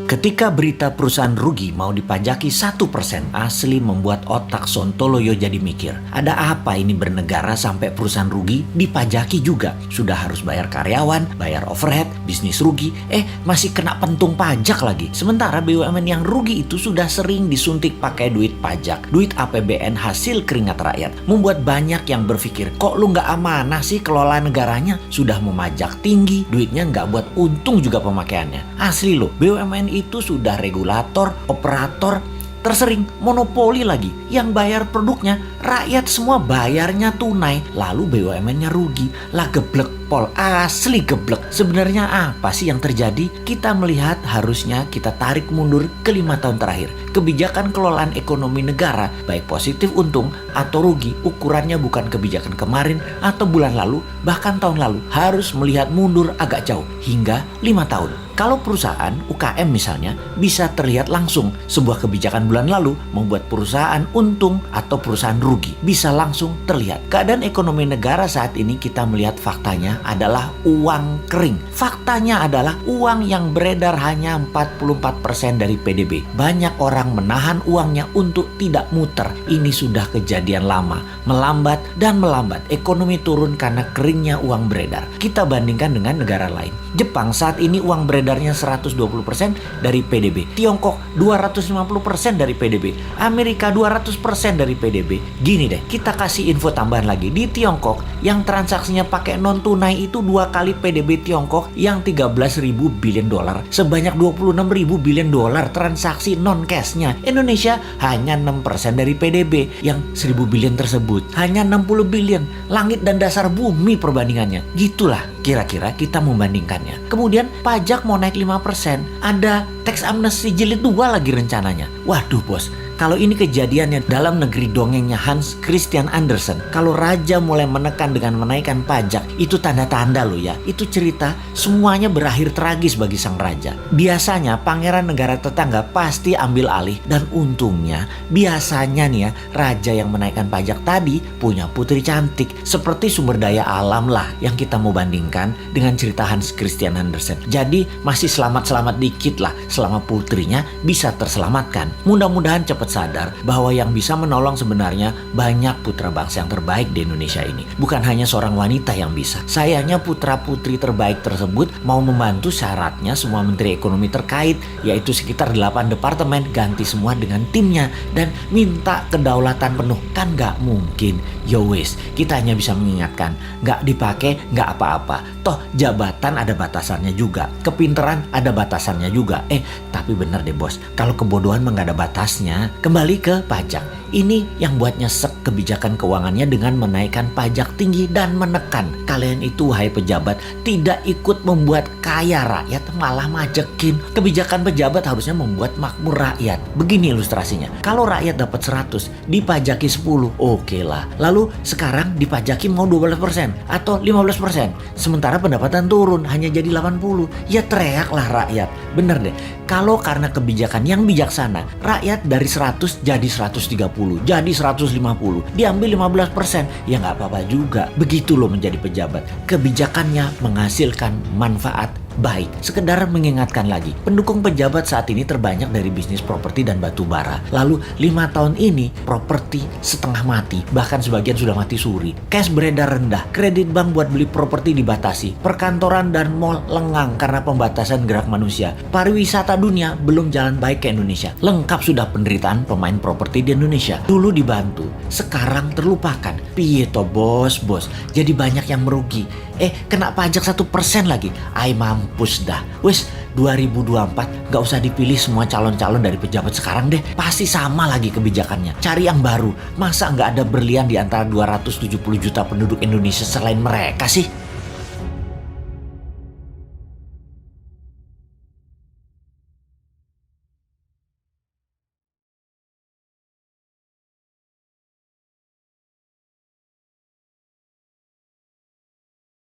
Ketika berita perusahaan rugi mau dipajaki 1%, asli membuat otak Sontoloyo jadi mikir. Ada apa ini bernegara sampai perusahaan rugi dipajaki juga? Sudah harus bayar karyawan, bayar overhead, bisnis rugi, masih kena pentung pajak lagi. Sementara BUMN yang rugi itu sudah sering disuntik pakai duit pajak, duit APBN hasil keringat rakyat. Membuat banyak yang berpikir, kok lu nggak amanah sih kelola negaranya? Sudah memajak tinggi, duitnya nggak buat untung juga pemakaiannya. Asli loh, BUMN itu sudah regulator, operator, tersering monopoli lagi. Yang bayar produknya, rakyat semua bayarnya tunai. Lalu BUMN-nya rugi. Lah geblek pol, asli geblek. Sebenarnya apa sih yang terjadi? Kita melihat harusnya kita tarik mundur ke 5 tahun terakhir. Kebijakan kelolaan ekonomi negara, baik positif untung atau rugi, ukurannya bukan kebijakan kemarin atau bulan lalu, bahkan tahun lalu. Harus melihat mundur agak jauh, hingga 5 tahun. Kalau perusahaan UKM misalnya bisa terlihat langsung sebuah kebijakan bulan lalu membuat perusahaan untung atau perusahaan rugi. Bisa langsung terlihat. Keadaan ekonomi negara saat ini kita melihat faktanya adalah uang kering. Faktanya adalah uang yang beredar hanya 44% dari PDB. Banyak orang menahan uangnya untuk tidak muter. Ini sudah kejadian lama. Melambat dan melambat. Ekonomi turun karena keringnya uang beredar. Kita bandingkan dengan negara lain. Jepang saat ini uang beredarnya 120% dari PDB. Tiongkok 250% dari PDB. Amerika 200% dari PDB. Gini deh, kita kasih info tambahan lagi. Di Tiongkok yang transaksinya pakai non tunai itu 2 kali PDB Tiongkok yang 13.000 billion dolar. Sebanyak 26.000 billion dolar transaksi non cashnya. Indonesia hanya 6% dari PDB yang 1.000 billion tersebut. Hanya 60 billion. Langit dan dasar bumi perbandingannya. Gitulah kira-kira kita membandingkannya. Kemudian pajak mau naik 5%. Ada tax amnesty jilid 2 lagi rencananya. Waduh bos, kalau ini kejadiannya dalam negeri dongengnya Hans Christian Andersen, kalau raja mulai menekan dengan menaikkan pajak, itu tanda-tanda loh ya. Itu cerita semuanya berakhir tragis bagi sang raja. Biasanya pangeran negara tetangga pasti ambil alih, dan untungnya biasanya nih ya, raja yang menaikkan pajak tadi punya putri cantik. Seperti sumber daya alam lah yang kita mau bandingkan dengan cerita Hans Christian Andersen. Jadi masih selamat-selamat dikit lah selama putrinya bisa terselamatkan. Mudah-mudahan cepat sadar bahwa yang bisa menolong sebenarnya banyak putra bangsa yang terbaik di Indonesia ini. Bukan hanya seorang wanita yang bisa. Sayangnya putra-putri terbaik tersebut mau membantu syaratnya semua menteri ekonomi terkait, yaitu sekitar 8 departemen, ganti semua dengan timnya dan minta kedaulatan penuh. Kan gak mungkin. Yowes, kita hanya bisa mengingatkan, gak dipakai gak apa-apa. Toh jabatan ada batasannya juga, kepinteran ada batasannya juga. Tapi bener deh bos, kalau kebodohan mah gak ada batasnya. Kembali ke pajak. Ini yang buat nyesek kebijakan keuangannya dengan menaikkan pajak tinggi dan menekan. Kalian itu wahai pejabat tidak ikut membuat kaya rakyat, malah majekin. Kebijakan pejabat harusnya membuat makmur rakyat. Begini ilustrasinya. Kalau rakyat dapat 100, dipajaki 10, oke lah. Lalu sekarang dipajaki mau 12% atau 15%. Sementara pendapatan turun hanya jadi 80. Ya teriaklah rakyat. Bener deh. Kalau karena kebijakan yang bijaksana, rakyat dari 100 jadi 130, jadi 150, diambil 15%, ya nggak apa-apa juga. Begitu loh menjadi pejabat. Kebijakannya menghasilkan manfaat baik. Sekedar mengingatkan lagi, pendukung pejabat saat ini terbanyak dari bisnis properti dan batu bara. Lalu 5 tahun ini properti setengah mati, bahkan sebagian sudah mati suri. Cash beredar rendah, kredit bank buat beli properti dibatasi, perkantoran dan mal lengang karena pembatasan gerak manusia. Pariwisata dunia belum jalan baik ke Indonesia. Lengkap sudah penderitaan pemain properti di Indonesia. Dulu dibantu, sekarang terlupakan. Piye toh bos, jadi banyak yang merugi. Kena pajak 1% lagi. Mampus dah. Wes 2024 gak usah dipilih semua calon-calon dari pejabat sekarang deh. Pasti sama lagi kebijakannya. Cari yang baru. Masa gak ada berlian di antara 270 juta penduduk Indonesia selain mereka sih?